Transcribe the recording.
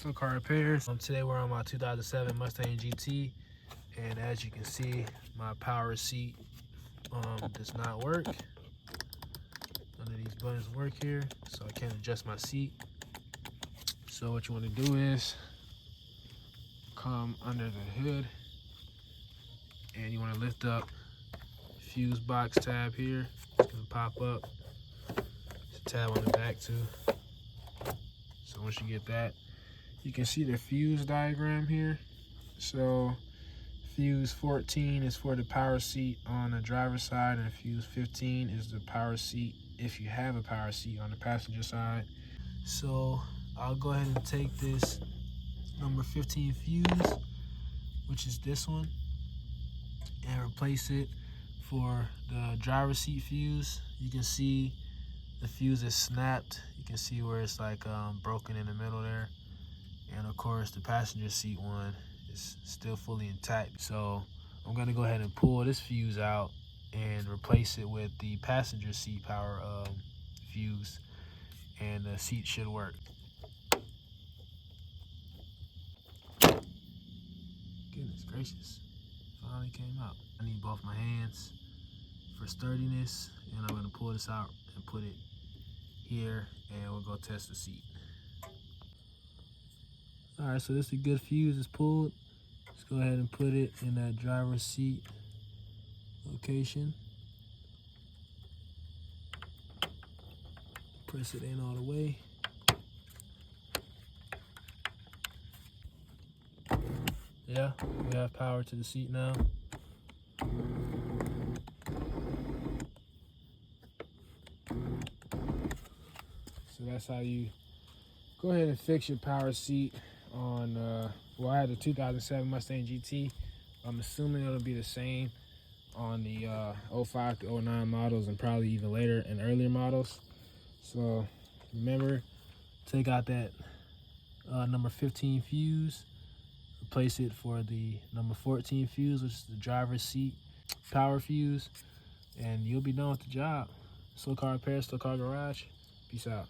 Still car repairs. Today we're on my 2007 Mustang GT, and as you can see, my power seat does not work. None of these buttons work here, so I can't adjust my seat. So what you want to do is come under the hood, and you want to lift up fuse box tab here. It's gonna pop up. There's a tab on the back too. So once you get that, you can see the fuse diagram here. So fuse 14 is for the power seat on the driver's side, and fuse 15 is the power seat if you have a power seat on the passenger side. So I'll go ahead and take this number 15 fuse, which is this one, and replace it for the driver's seat fuse. You can see the fuse is snapped. You can see where it's like broken in the middle there. And of course the passenger seat one is still fully intact. So I'm gonna go ahead and pull this fuse out and replace it with the passenger seat power fuse, and the seat should work. Goodness gracious, finally came out. I need both my hands for sturdiness, and I'm gonna pull this out and put it here, and we'll go test the seat. All right, so this is a good fuse is pulled. Let's go ahead and put it in that driver's seat location. Press it in all the way. Yeah, we have power to the seat now. So that's how you go ahead and fix your power seat on, well, I had the 2007 Mustang GT. I'm assuming it'll be the same on the 05 to 09 models, and probably even later and earlier models. So remember, take out that number 15 fuse, replace it for the number 14 fuse, which is the driver's seat power fuse, and you'll be done with the job. Slow Car Repair, Slow Car Garage. Peace out.